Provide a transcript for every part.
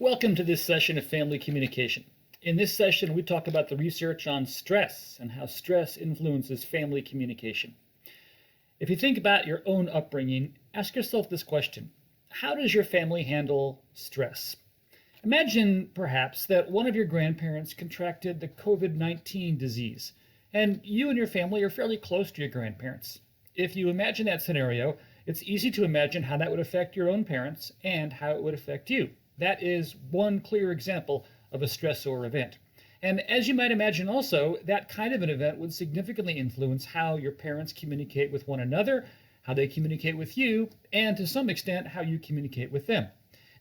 Welcome to this session of Family Communication. In this session, we talk about the research on stress and how stress influences family communication. If you think about your own upbringing, ask yourself this question: how does your family handle stress? Imagine, perhaps, that one of your grandparents contracted the COVID-19 disease, and you and your family are fairly close to your grandparents. If you imagine that scenario, it's easy to imagine how that would affect your own parents and how it would affect you. That is one clear example of a stressor event. And as you might imagine also, that kind of an event would significantly influence how your parents communicate with one another, how they communicate with you, and to some extent, how you communicate with them.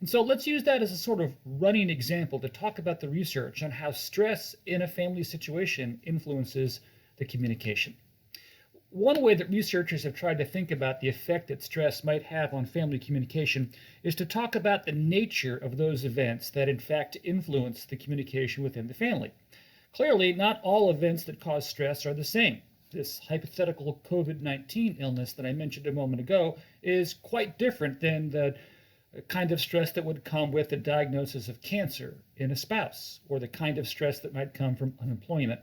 And so let's use that as a sort of running example to talk about the research on how stress in a family situation influences the communication. One way that researchers have tried to think about the effect that stress might have on family communication is to talk about the nature of those events that in fact influence the communication within the family. Clearly, not all events that cause stress are the same. This hypothetical COVID-19 illness that I mentioned a moment ago is quite different than the kind of stress that would come with the diagnosis of cancer in a spouse, or the kind of stress that might come from unemployment.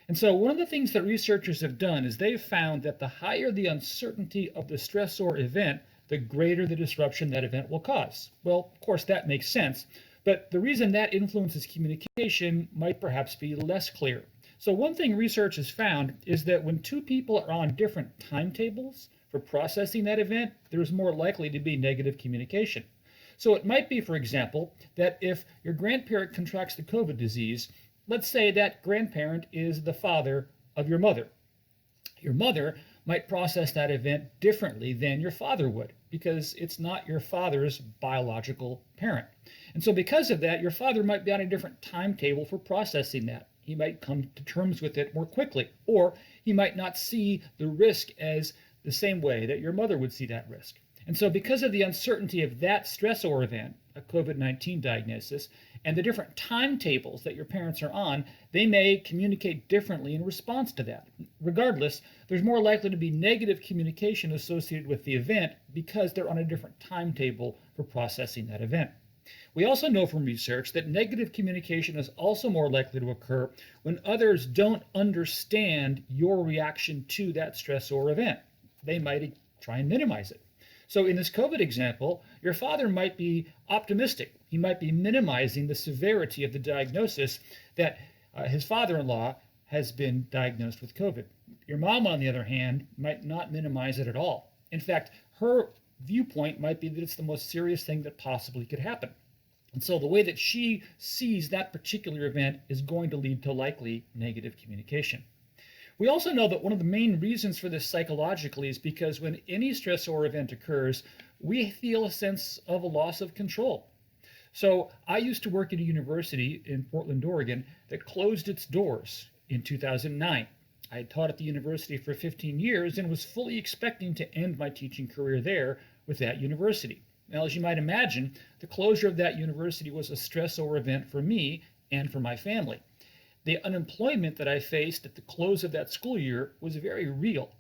And so one of the things that researchers have done is they've found that the higher the uncertainty of the stressor event, the greater the disruption that event will cause. Well, of course, that makes sense, but the reason that influences communication might perhaps be less clear. So one thing research has found is that when two people are on different timetables for processing that event, there's more likely to be negative communication. So it might be, for example, that if your grandparent contracts the COVID disease, let's say that grandparent is the father of your mother. Your mother might process that event differently than your father would, because it's not your father's biological parent. And so because of that, your father might be on a different timetable for processing that. He might come to terms with it more quickly, or he might not see the risk as the same way that your mother would see that risk. And so because of the uncertainty of that stressor event, a COVID-19 diagnosis, and the different timetables that your parents are on, they may communicate differently in response to that. Regardless, there's more likely to be negative communication associated with the event because they're on a different timetable for processing that event. We also know from research that negative communication is also more likely to occur when others don't understand your reaction to that stressor event. They might try and minimize it. So in this COVID example, your father might be optimistic. He might be minimizing the severity of the diagnosis that his father-in-law has been diagnosed with COVID. Your mom, on the other hand, might not minimize it at all. In fact, her viewpoint might be that it's the most serious thing that possibly could happen. And so the way that she sees that particular event is going to lead to likely negative communication. We also know that one of the main reasons for this psychologically is because when any stressor event occurs, we feel a sense of a loss of control. So I used to work at a university in Portland, Oregon that closed its doors in 2009. I had taught at the university for 15 years and was fully expecting to end my teaching career there with that university. Now, as you might imagine, the closure of that university was a stressor event for me and for my family. The unemployment that I faced at the close of that school year was very real.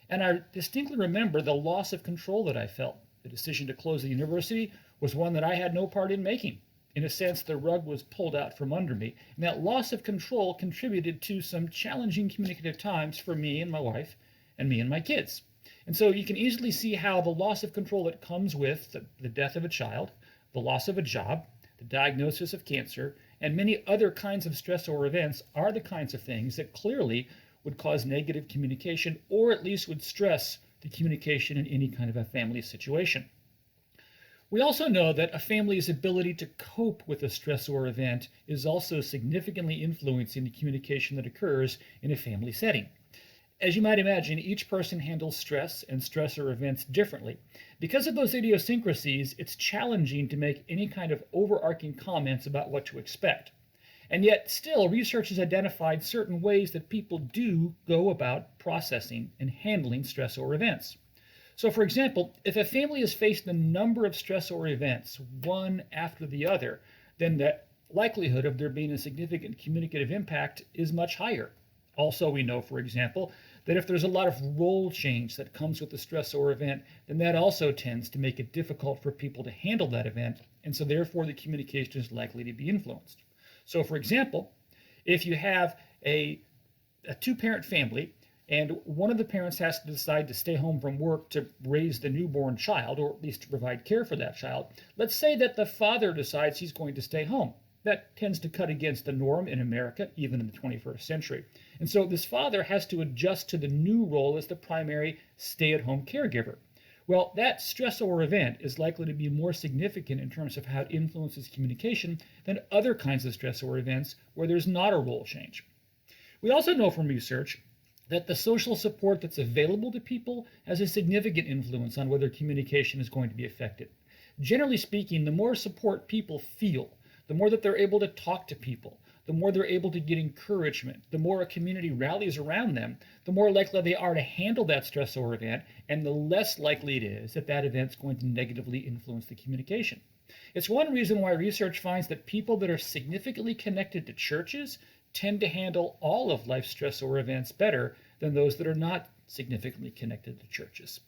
And I distinctly remember the loss of control that I felt. The decision to close the university was one that I had no part in making. In a sense, the rug was pulled out from under me. And that loss of control contributed to some challenging communicative times for me and my wife, and me and my kids. And so you can easily see how the loss of control that comes with the death of a child, the loss of a job, the diagnosis of cancer, and many other kinds of stressor events are the kinds of things that clearly would cause negative communication, or at least would stress the communication in any kind of a family situation. We also know that a family's ability to cope with a stressor event is also significantly influencing the communication that occurs in a family setting. As you might imagine, each person handles stress and stressor events differently. Because of those idiosyncrasies, it's challenging to make any kind of overarching comments about what to expect. And yet, still, research has identified certain ways that people do go about processing and handling stressor events. So, for example, if a family has faced a number of stressor events, one after the other, then the likelihood of there being a significant communicative impact is much higher. Also, we know, for example, that if there's a lot of role change that comes with the stress or event, then that also tends to make it difficult for people to handle that event, and so therefore the communication is likely to be influenced. So for example, if you have a two-parent family and one of the parents has to decide to stay home from work to raise the newborn child, or at least to provide care for that child, let's say that the father decides he's going to stay home. That tends to cut against the norm in America, even in the 21st century. And so this father has to adjust to the new role as the primary stay-at-home caregiver. Well, that stress or event is likely to be more significant in terms of how it influences communication than other kinds of stress or events where there's not a role change. We also know from research that the social support that's available to people has a significant influence on whether communication is going to be effective. Generally speaking, the more support people feel, the more that they're able to talk to people, the more they're able to get encouragement, the more a community rallies around them, the more likely they are to handle that stress or event, and the less likely it is that that event's going to negatively influence the communication. It's one reason why research finds that people that are significantly connected to churches tend to handle all of life's stress or events better than those that are not significantly connected to churches.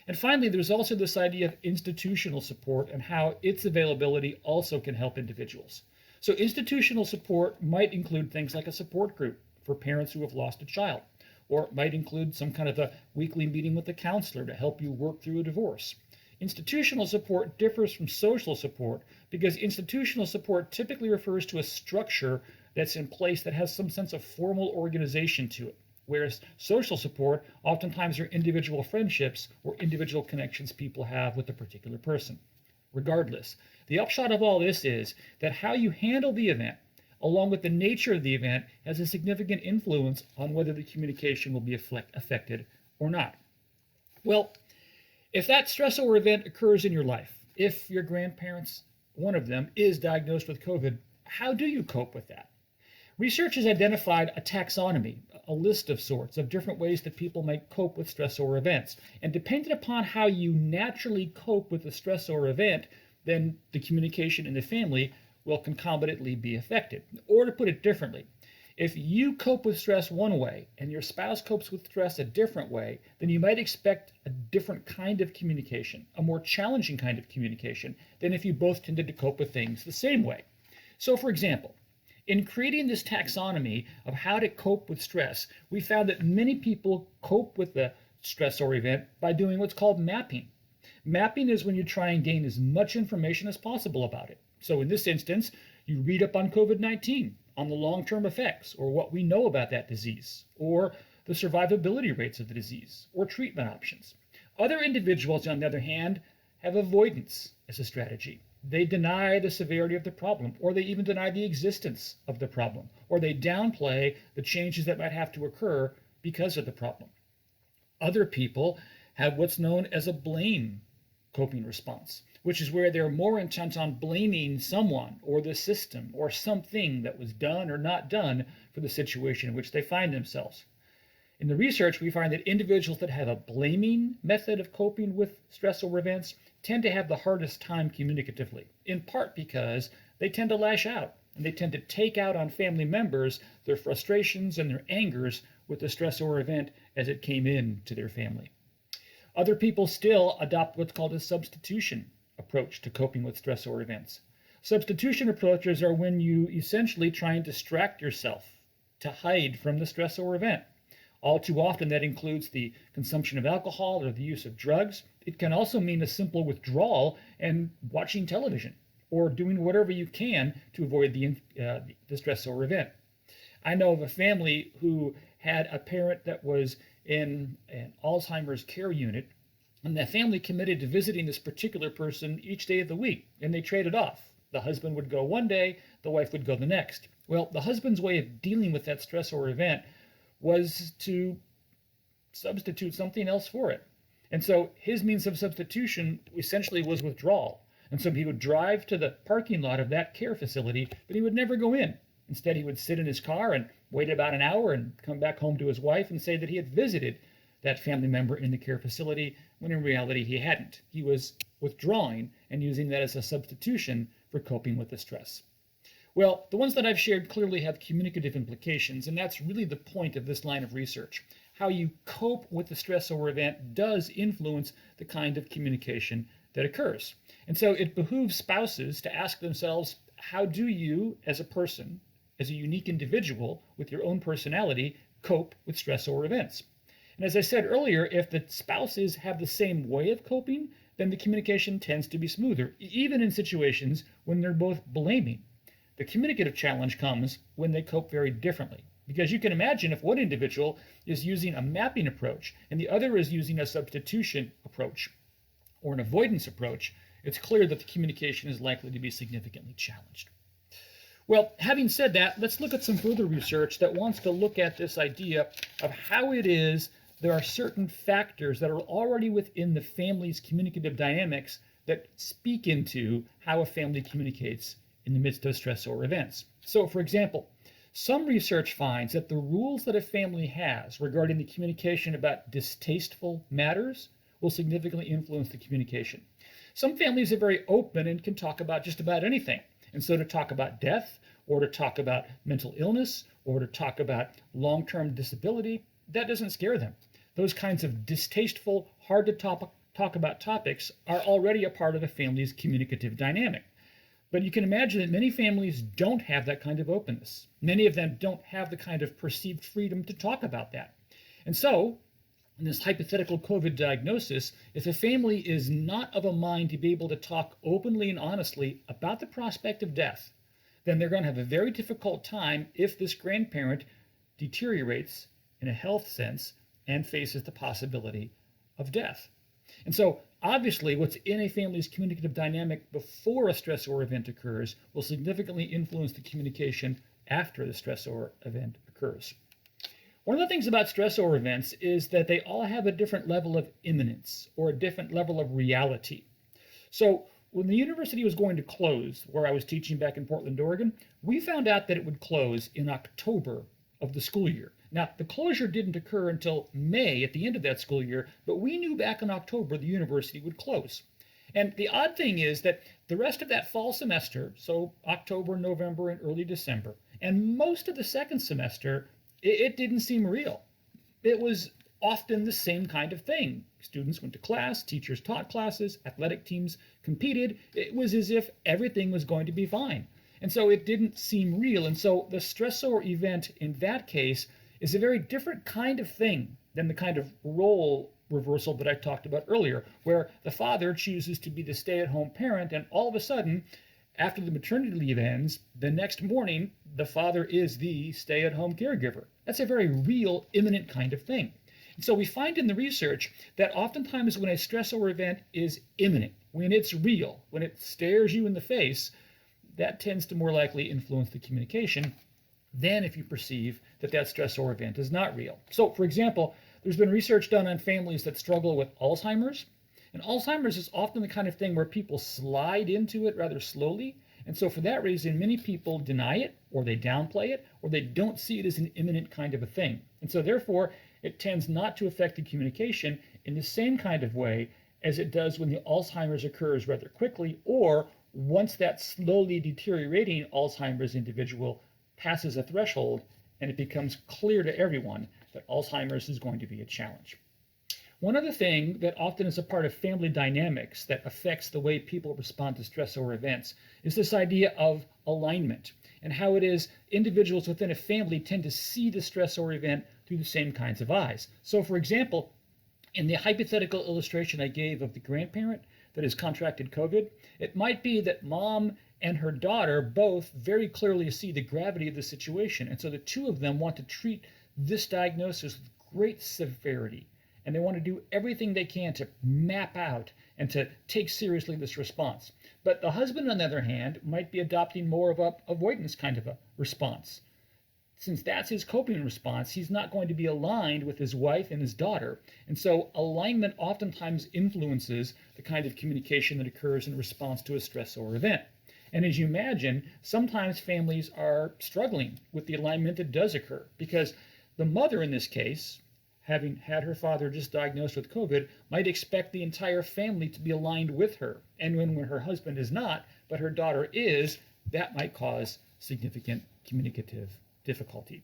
And finally, there's also this idea of institutional support and how its availability also can help individuals. So institutional support might include things like a support group for parents who have lost a child, or it might include some kind of a weekly meeting with a counselor to help you work through a divorce. Institutional support differs from social support because institutional support typically refers to a structure that's in place that has some sense of formal organization to it, whereas social support oftentimes are individual friendships or individual connections people have with a particular person. Regardless, the upshot of all this is that how you handle the event, along with the nature of the event, has a significant influence on whether the communication will be affected or not. Well, if that stress or event occurs in your life, if your grandparents, one of them, is diagnosed with COVID, how do you cope with that? Research has identified a taxonomy, a list of sorts of different ways that people might cope with stress or events. And depending upon how you naturally cope with the stress or event, then the communication in the family will concomitantly be affected. Or to put it differently, if you cope with stress one way and your spouse copes with stress a different way, then you might expect a different kind of communication, a more challenging kind of communication than if you both tended to cope with things the same way. So for example, in creating this taxonomy of how to cope with stress, we found that many people cope with the stress or event by doing what's called mapping. Mapping is when you try and gain as much information as possible about it. So in this instance, you read up on COVID-19, on the long-term effects, or what we know about that disease, or the survivability rates of the disease, or treatment options. Other individuals, on the other hand, have avoidance as a strategy. They deny the severity of the problem, or they even deny the existence of the problem, or they downplay the changes that might have to occur because of the problem. Other people have what's known as a blame coping response, which is where they're more intent on blaming someone or the system or something that was done or not done for the situation in which they find themselves. In the research, we find that individuals that have a blaming method of coping with stress or events tend to have the hardest time communicatively, in part because they tend to lash out and they tend to take out on family members their frustrations and their angers with the stress or event as it came in to their family. Other people still adopt what's called a substitution approach to coping with stress or events. Substitution approaches are when you essentially try and distract yourself to hide from the stress or event. All too often that includes the consumption of alcohol or the use of drugs. It can also mean a simple withdrawal and watching television or doing whatever you can to avoid the stress or event. I know of a family who had a parent that was in an Alzheimer's care unit, and the family committed to visiting this particular person each day of the week, and they traded off. The husband would go one day, the wife would go the next. Well, the husband's way of dealing with that stress or event was to substitute something else for it. And so his means of substitution essentially was withdrawal. And so he would drive to the parking lot of that care facility, but he would never go in. Instead, he would sit in his car and wait about an hour and come back home to his wife and say that he had visited that family member in the care facility, when in reality he hadn't. He was withdrawing and using that as a substitution for coping with the stress. Well, the ones that I've shared clearly have communicative implications, and that's really the point of this line of research. How you cope with the stress or event does influence the kind of communication that occurs. And so it behooves spouses to ask themselves, how do you, as a person, as a unique individual with your own personality, cope with stress or events? And as I said earlier, if the spouses have the same way of coping, then the communication tends to be smoother, even in situations when they're both blaming. The communicative challenge comes when they cope very differently. Because you can imagine if one individual is using a mapping approach and the other is using a substitution approach or an avoidance approach, it's clear that the communication is likely to be significantly challenged. Well, having said that, let's look at some further research that wants to look at this idea of how it is there are certain factors that are already within the family's communicative dynamics that speak into how a family communicates in the midst of stress or events. So, for example, some research finds that the rules that a family has regarding the communication about distasteful matters will significantly influence the communication. Some families are very open and can talk about just about anything. And so to talk about death, or to talk about mental illness, or to talk about long-term disability, that doesn't scare them. Those kinds of distasteful, hard to talk about topics are already a part of a family's communicative dynamic. But you can imagine that many families don't have that kind of openness. Many of them don't have the kind of perceived freedom to talk about that. And so, in this hypothetical COVID diagnosis, if a family is not of a mind to be able to talk openly and honestly about the prospect of death, then they're going to have a very difficult time if this grandparent deteriorates in a health sense and faces the possibility of death. And so, obviously, what's in a family's communicative dynamic before a stress or event occurs will significantly influence the communication after the stress or event occurs. One of the things about stress or events is that they all have a different level of imminence or a different level of reality. So, when the university was going to close, where I was teaching back in Portland, Oregon, we found out that it would close in October of the school year. Now, the closure didn't occur until May at the end of that school year, but we knew back in October the university would close. And the odd thing is that the rest of that fall semester, so October, November, and early December, and most of the second semester, it didn't seem real. It was often the same kind of thing. Students went to class, teachers taught classes, athletic teams competed. It was as if everything was going to be fine. And so it didn't seem real. And so the stressor event in that case is a very different kind of thing than the kind of role reversal that I talked about earlier, where the father chooses to be the stay-at-home parent, and all of a sudden, after the maternity leave ends, the next morning, the father is the stay-at-home caregiver. That's a very real, imminent kind of thing. And so we find in the research that oftentimes when a stressor event is imminent, when it's real, when it stares you in the face, that tends to more likely influence the communication than if you perceive that that stressor event is not real. So, for example, there's been research done on families that struggle with Alzheimer's. And Alzheimer's is often the kind of thing where people slide into it rather slowly. And so for that reason, many people deny it, or they downplay it, or they don't see it as an imminent kind of a thing. And so therefore, it tends not to affect the communication in the same kind of way as it does when the Alzheimer's occurs rather quickly, or once that slowly deteriorating Alzheimer's individual passes a threshold and it becomes clear to everyone that Alzheimer's is going to be a challenge. One other thing that often is a part of family dynamics that affects the way people respond to stress or events is this idea of alignment and how it is individuals within a family tend to see the stress or event through the same kinds of eyes. So, for example, in the hypothetical illustration I gave of the grandparent that has contracted COVID, it might be that mom and her daughter both very clearly see the gravity of the situation. And so the two of them want to treat this diagnosis with great severity. And they want to do everything they can to map out and to take seriously this response. But the husband, on the other hand, might be adopting more of a avoidance kind of a response. Since that's his coping response, he's not going to be aligned with his wife and his daughter. And so alignment oftentimes influences the kind of communication that occurs in response to a stress or event. And as you imagine, sometimes families are struggling with the alignment that does occur because the mother in this case, having had her father just diagnosed with COVID, might expect the entire family to be aligned with her. And when her husband is not, but her daughter is, that might cause significant communicative difficulty.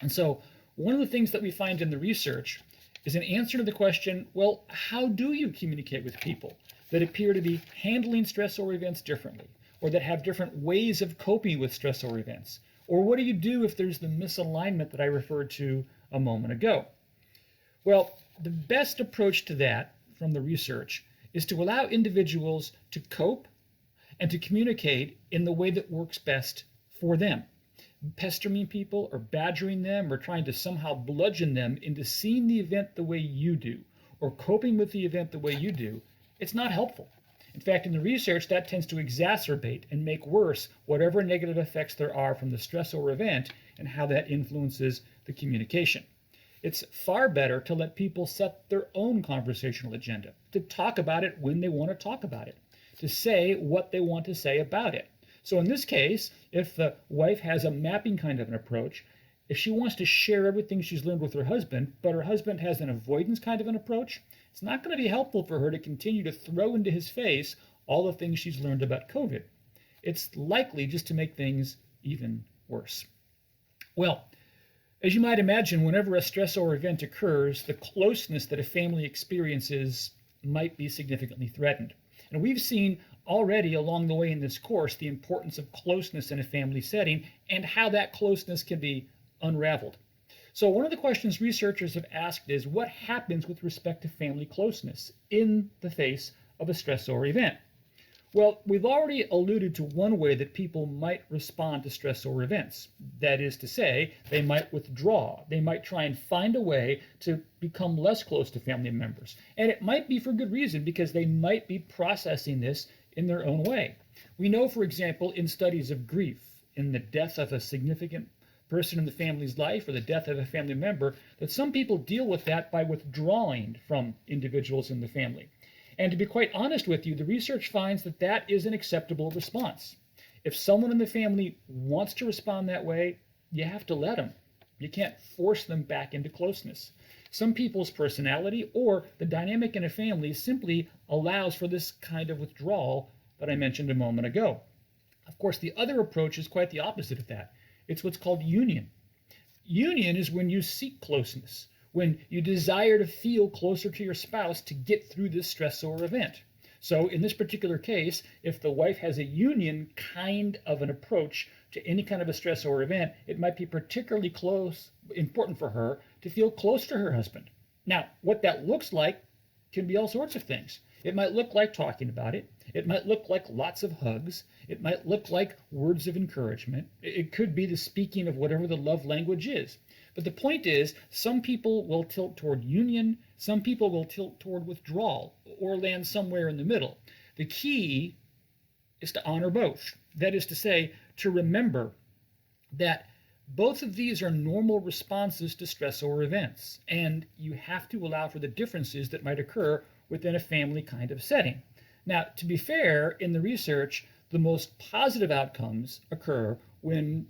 And so one of the things that we find in the research is an answer to the question, well, how do you communicate with people that appear to be handling stressor events differently, or that have different ways of coping with stressor events? Or what do you do if there's the misalignment that I referred to a moment ago? Well, the best approach to that from the research is to allow individuals to cope and to communicate in the way that works best for them. Pestering people or badgering them or trying to somehow bludgeon them into seeing the event the way you do or coping with the event the way you do, it's not helpful. In fact, in the research, that tends to exacerbate and make worse whatever negative effects there are from the stressor event and how that influences the communication. It's far better to let people set their own conversational agenda, to talk about it when they want to talk about it, to say what they want to say about it. So in this case, if the wife has a mapping kind of an approach, if she wants to share everything she's learned with her husband, but her husband has an avoidance kind of an approach, it's not going to be helpful for her to continue to throw into his face all the things she's learned about COVID. It's likely just to make things even worse. Well, as you might imagine, whenever a stressor event occurs, the closeness that a family experiences might be significantly threatened. And we've seen already along the way in this course the importance of closeness in a family setting and how that closeness can be unraveled. So one of the questions researchers have asked is, what happens with respect to family closeness in the face of a stressor event? Well, we've already alluded to one way that people might respond to stressor events. That is to say, they might withdraw. They might try and find a way to become less close to family members. And it might be for good reason, because they might be processing this in their own way. We know, for example, in studies of grief, in the death of a significant person in the family's life or the death of a family member, that some people deal with that by withdrawing from individuals in the family. And to be quite honest with you, the research finds that that is an acceptable response. If someone in the family wants to respond that way, you have to let them. You can't force them back into closeness. Some people's personality or the dynamic in a family simply allows for this kind of withdrawal that I mentioned a moment ago. Of course, the other approach is quite the opposite of that. It's what's called union. Union is when you seek closeness, when you desire to feel closer to your spouse to get through this stressor event. So in this particular case, if the wife has a union kind of an approach to any kind of a stressor event, it might be particularly important for her to feel close to her husband. Now, what that looks like can be all sorts of things. It might look like talking about it. It might look like lots of hugs. It might look like words of encouragement. It could be the speaking of whatever the love language is. But the point is, some people will tilt toward union, some people will tilt toward withdrawal, or land somewhere in the middle. The key is to honor both. That is to say, to remember that both of these are normal responses to stressor events, and you have to allow for the differences that might occur within a family kind of setting. Now, to be fair, in the research, the most positive outcomes occur when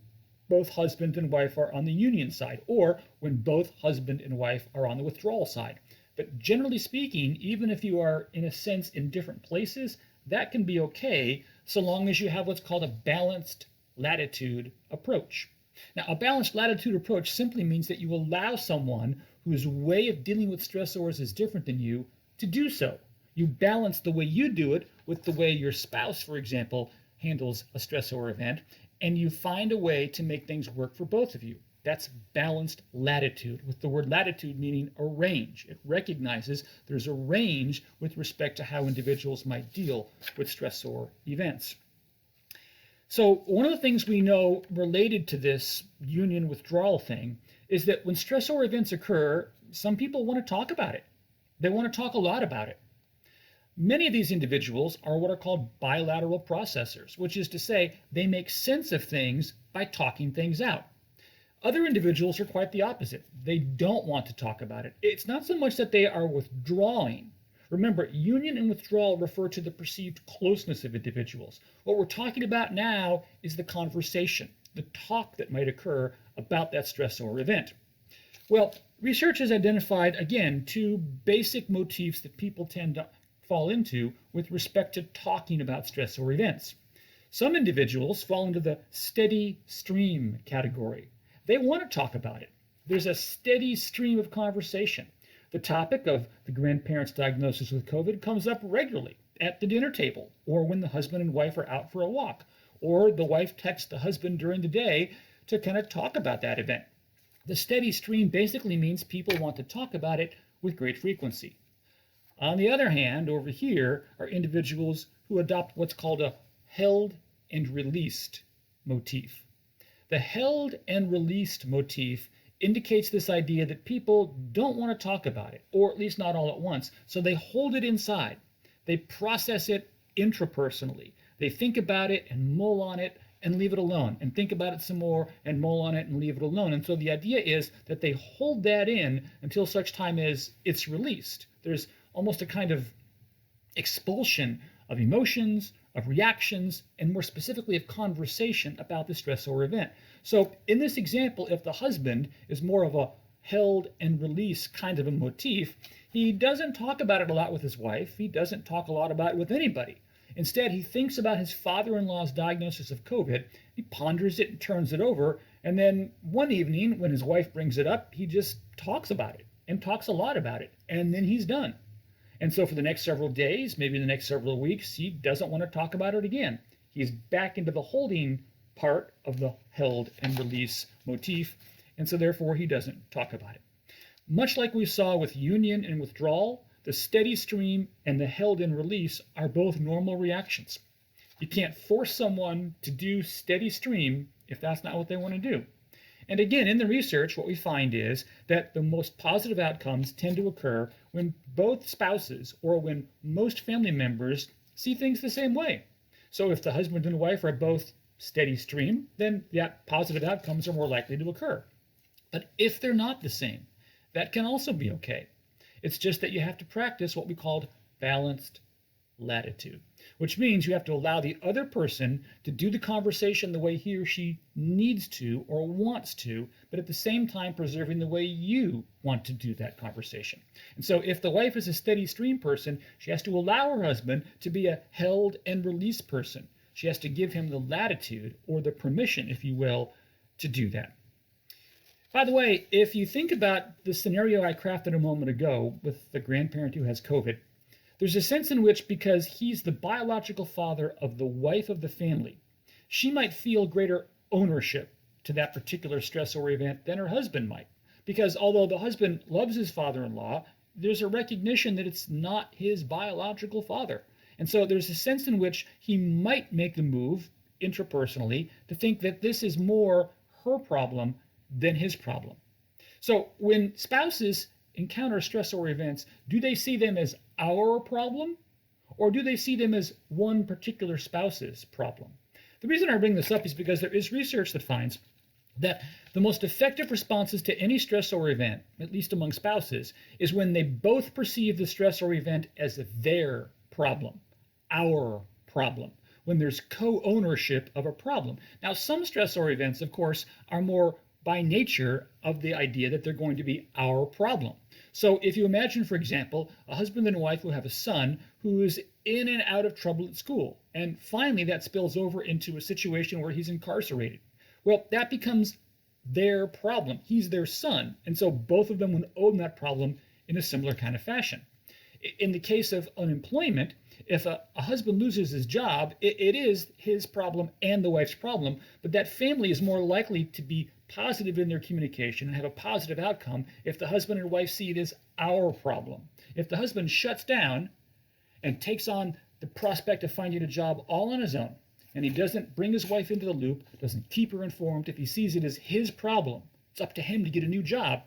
both husband and wife are on the union side, or when both husband and wife are on the withdrawal side. But generally speaking, even if you are, in a sense, in different places, that can be okay, so long as you have what's called a balanced latitude approach. Now, a balanced latitude approach simply means that you allow someone whose way of dealing with stressors is different than you to do so. You balance the way you do it with the way your spouse, for example, handles a stressor event, and you find a way to make things work for both of you. That's balanced latitude, with the word latitude meaning a range. It recognizes there's a range with respect to how individuals might deal with stressor events. So one of the things we know related to this union withdrawal thing is that when stressor events occur, some people want to talk about it. They want to talk a lot about it. Many of these individuals are what are called bilateral processors, which is to say they make sense of things by talking things out. Other individuals are quite the opposite. They don't want to talk about it. It's not so much that they are withdrawing. Remember, union and withdrawal refer to the perceived closeness of individuals. What we're talking about now is the conversation, the talk that might occur about that stressor event. Well, research has identified, again, two basic motifs that people tend to fall into with respect to talking about stressor events. Some individuals fall into the steady stream category. They want to talk about it. There's a steady stream of conversation. The topic of the grandparent's diagnosis with COVID comes up regularly at the dinner table, or when the husband and wife are out for a walk, or the wife texts the husband during the day to kind of talk about that event. The steady stream basically means people want to talk about it with great frequency. On the other hand, over here are individuals who adopt what's called a held and released motif. The held and released motif indicates this idea that people don't want to talk about it, or at least not all at once, so they hold it inside. They process it intrapersonally. They think about it and mull on it and leave it alone, and think about it some more and mull on it and leave it alone. And so the idea is that they hold that in until such time as it's released. There's almost a kind of expulsion of emotions, of reactions, and more specifically of conversation about the stress or event. So in this example, if the husband is more of a held and release kind of a motif, he doesn't talk about it a lot with his wife. He doesn't talk a lot about it with anybody. Instead, he thinks about his father-in-law's diagnosis of COVID, he ponders it and turns it over, and then one evening, when his wife brings it up, he just talks about it, and talks a lot about it, and then he's done. And so for the next several days, maybe the next several weeks, he doesn't want to talk about it again. He's back into the holding part of the held and release motif, and so therefore he doesn't talk about it. Much like we saw with union and withdrawal, the steady stream and the held and release are both normal reactions. You can't force someone to do steady stream if that's not what they want to do. And again, in the research, what we find is that the most positive outcomes tend to occur when both spouses or when most family members see things the same way. So if the husband and wife are both steady stream, then positive outcomes are more likely to occur. But if they're not the same, that can also be okay. It's just that you have to practice what we called balanced latitude, which means you have to allow the other person to do the conversation the way he or she needs to or wants to, but at the same time preserving the way you want to do that conversation. And so if the wife is a steady stream person, she has to allow her husband to be a held and release person. She has to give him the latitude or the permission, if you will, to do that. By the way, if you think about the scenario I crafted a moment ago with the grandparent who has COVID, there's a sense in which, because he's the biological father of the wife of the family, she might feel greater ownership to that particular stress or event than her husband might. Because although the husband loves his father-in-law, there's a recognition that it's not his biological father. And so there's a sense in which he might make the move intrapersonally to think that this is more her problem than his problem. So when spouses encounter stressor events, do they see them as our problem, or do they see them as one particular spouse's problem? The reason I bring this up is because there is research that finds that the most effective responses to any stressor event, at least among spouses, is when they both perceive the stressor event as their problem, our problem, when there's co-ownership of a problem. Now, some stressor events, of course, are more by nature of the idea that they're going to be our problem. So if you imagine, for example, a husband and wife who have a son who is in and out of trouble at school, and finally that spills over into a situation where he's incarcerated. Well, that becomes their problem. He's their son, and so both of them would own that problem in a similar kind of fashion. In the case of unemployment, if a husband loses his job, it is his problem and the wife's problem, but that family is more likely to be positive in their communication and have a positive outcome if the husband and wife see it as our problem. If the husband shuts down and takes on the prospect of finding a job all on his own, and he doesn't bring his wife into the loop, doesn't keep her informed, if he sees it as his problem, it's up to him to get a new job,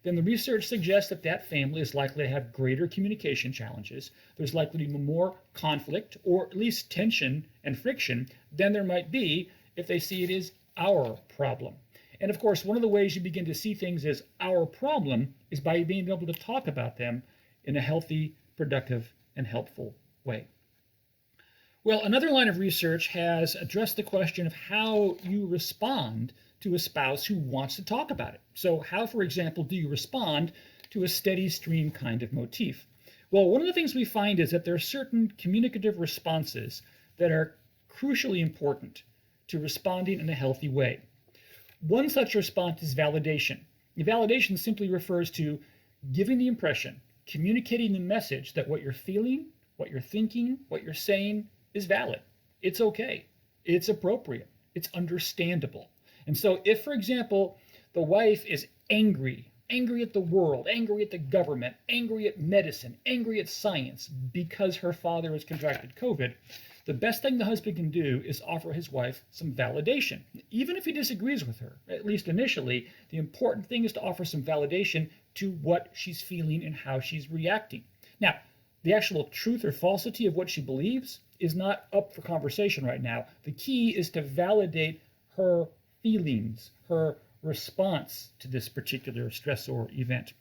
then the research suggests that that family is likely to have greater communication challenges. There's likely to be more conflict, or at least tension and friction, than there might be if they see it as our problem. And of course, one of the ways you begin to see things as our problem is by being able to talk about them in a healthy, productive, and helpful way. Well, another line of research has addressed the question of how you respond to a spouse who wants to talk about it. So how, for example, do you respond to a steady stream kind of motif? Well, one of the things we find is that there are certain communicative responses that are crucially important to responding in a healthy way. One such response is validation. Validation simply refers to giving the impression, communicating the message that what you're feeling, what you're thinking, what you're saying is valid. It's okay. It's appropriate. It's understandable. And so if, for example, the wife is angry at the world, angry at the government, angry at medicine, angry at science because her father has contracted COVID, the best thing the husband can do is offer his wife some validation. Even if he disagrees with her, at least initially, the important thing is to offer some validation to what she's feeling and how she's reacting. Now, the actual truth or falsity of what she believes is not up for conversation right now. The key is to validate her feelings, her response to this particular stressor event.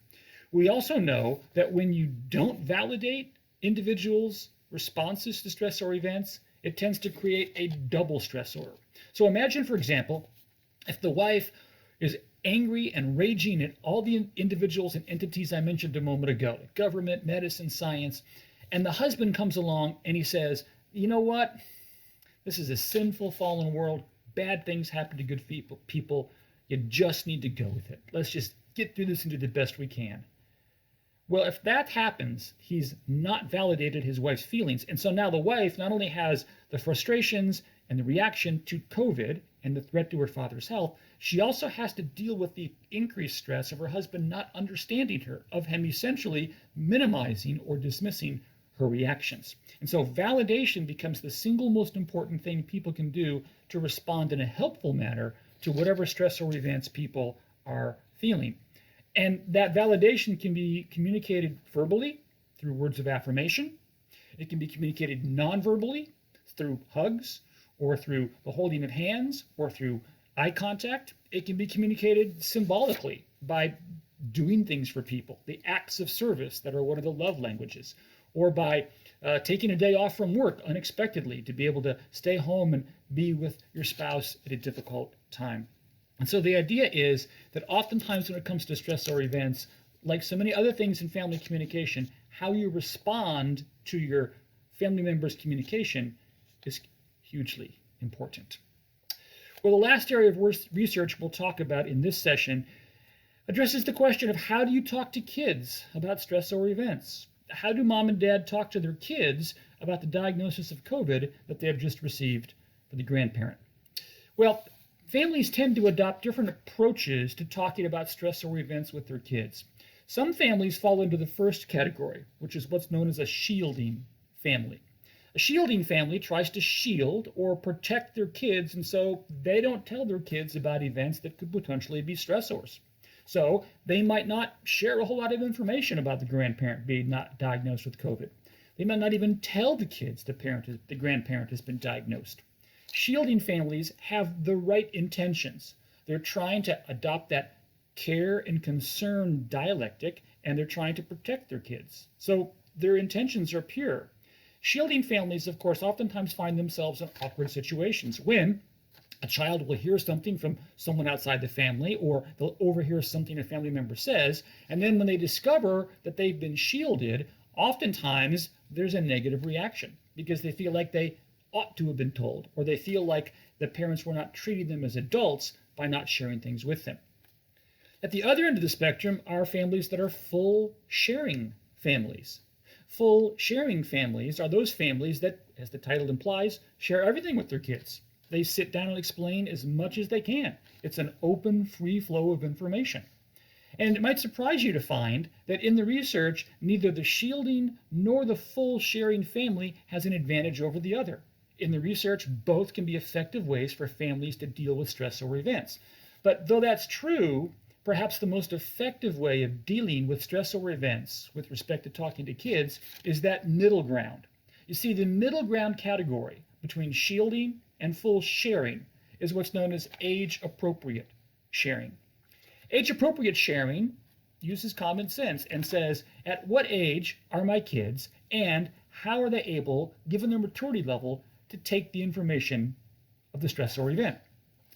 We also know that when you don't validate individuals' responses to stressor events, it tends to create a double stressor. So imagine, for example, if the wife is angry and raging at all the individuals and entities I mentioned a moment ago, government, medicine, science, and the husband comes along and he says, you know what? This is a sinful, fallen world. Bad things happen to good people. You just need to go with it. Let's just get through this and do the best we can. Well, if that happens, he's not validated his wife's feelings. And so now the wife not only has the frustrations and the reaction to COVID and the threat to her father's health, she also has to deal with the increased stress of her husband not understanding her, of him essentially minimizing or dismissing her reactions. And so validation becomes the single most important thing people can do to respond in a helpful manner to whatever stressor events people are feeling. And that validation can be communicated verbally through words of affirmation. It can be communicated non-verbally through hugs or through the holding of hands or through eye contact. It can be communicated symbolically by doing things for people, the acts of service that are one of the love languages, or by taking a day off from work unexpectedly to be able to stay home and be with your spouse at a difficult time. And so the idea is that oftentimes when it comes to stressor events, like so many other things in family communication, how you respond to your family members' communication is hugely important. Well, the last area of research we'll talk about in this session addresses the question of how do you talk to kids about stressor events? How do mom and dad talk to their kids about the diagnosis of COVID that they have just received for the grandparent? Well, families tend to adopt different approaches to talking about stressor events with their kids. Some families fall into the first category, which is what's known as a shielding family. A shielding family tries to shield or protect their kids, and so they don't tell their kids about events that could potentially be stressors. So they might not share a whole lot of information about the grandparent being not diagnosed with COVID. They might not even tell the kids the grandparent has been diagnosed. Shielding families have the right intentions. They're trying to adopt that care and concern dialectic, and they're trying to protect their kids. So their intentions are pure. Shielding families, of course, oftentimes find themselves in awkward situations when a child will hear something from someone outside the family, or they'll overhear something a family member says, and then when they discover that they've been shielded, oftentimes there's a negative reaction because they feel like they ought to have been told, or they feel like the parents were not treating them as adults by not sharing things with them. At the other end of the spectrum are families that are full sharing families. Full sharing families are those families that, as the title implies, share everything with their kids. They sit down and explain as much as they can. It's an open, free flow of information. And it might surprise you to find that in the research, neither the shielding nor the full sharing family has an advantage over the other. In the research, both can be effective ways for families to deal with stressor events. But though that's true, perhaps the most effective way of dealing with stressor events with respect to talking to kids is that middle ground. You see, the middle ground category between shielding and full sharing is what's known as age-appropriate sharing. Age-appropriate sharing uses common sense and says, at what age are my kids and how are they able, given their maturity level, to take the information of the stressor event?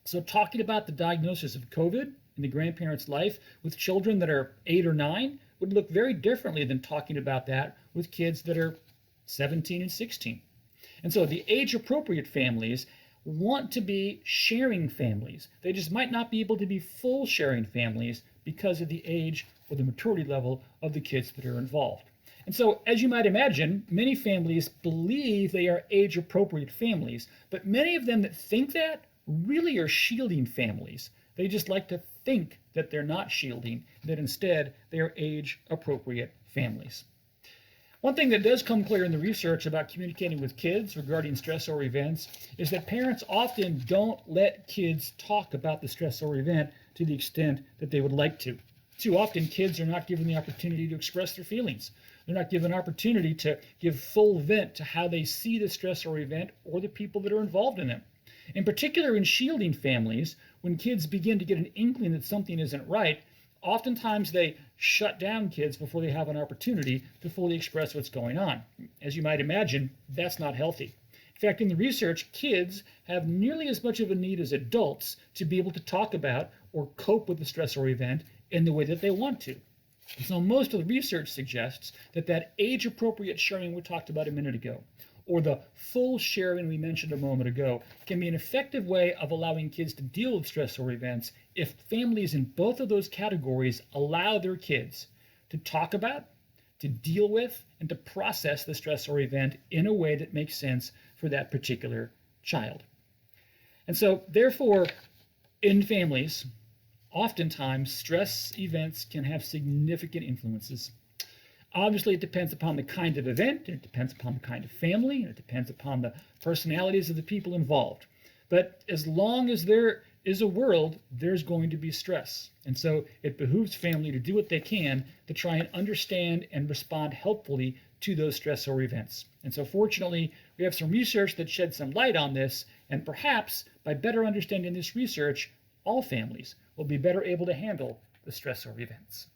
So talking about the diagnosis of COVID in the grandparent's life with children that are 8 or 9 would look very differently than talking about that with kids that are 17 and 16. And so the age-appropriate families want to be sharing families. They just might not be able to be full sharing families because of the age or the maturity level of the kids that are involved. And so, as you might imagine, many families believe they are age-appropriate families, but many of them that think that really are shielding families. They just like to think that they're not shielding, that instead they are age-appropriate families. One thing that does come clear in the research about communicating with kids regarding stressor events is that parents often don't let kids talk about the stressor event to the extent that they would like to. Too often, kids are not given the opportunity to express their feelings. They're not given an opportunity to give full vent to how they see the stressor event or the people that are involved in them. In particular, in shielding families, when kids begin to get an inkling that something isn't right, oftentimes they shut down kids before they have an opportunity to fully express what's going on. As you might imagine, that's not healthy. In fact, in the research, kids have nearly as much of a need as adults to be able to talk about or cope with the stressor event in the way that they want to. So most of the research suggests that that age-appropriate sharing we talked about a minute ago, or the full sharing we mentioned a moment ago, can be an effective way of allowing kids to deal with stressor events if families in both of those categories allow their kids to talk about, to deal with, and to process the stressor event in a way that makes sense for that particular child. And so, therefore, in families, oftentimes stress events can have significant influences. Obviously, it depends upon the kind of event, and it depends upon the kind of family, and it depends upon the personalities of the people involved. But as long as there is a world, there's going to be stress. And so it behooves family to do what they can to try and understand and respond helpfully to those stressor events. And so fortunately, we have some research that sheds some light on this, and perhaps by better understanding this research, all families will be better able to handle the stressor events.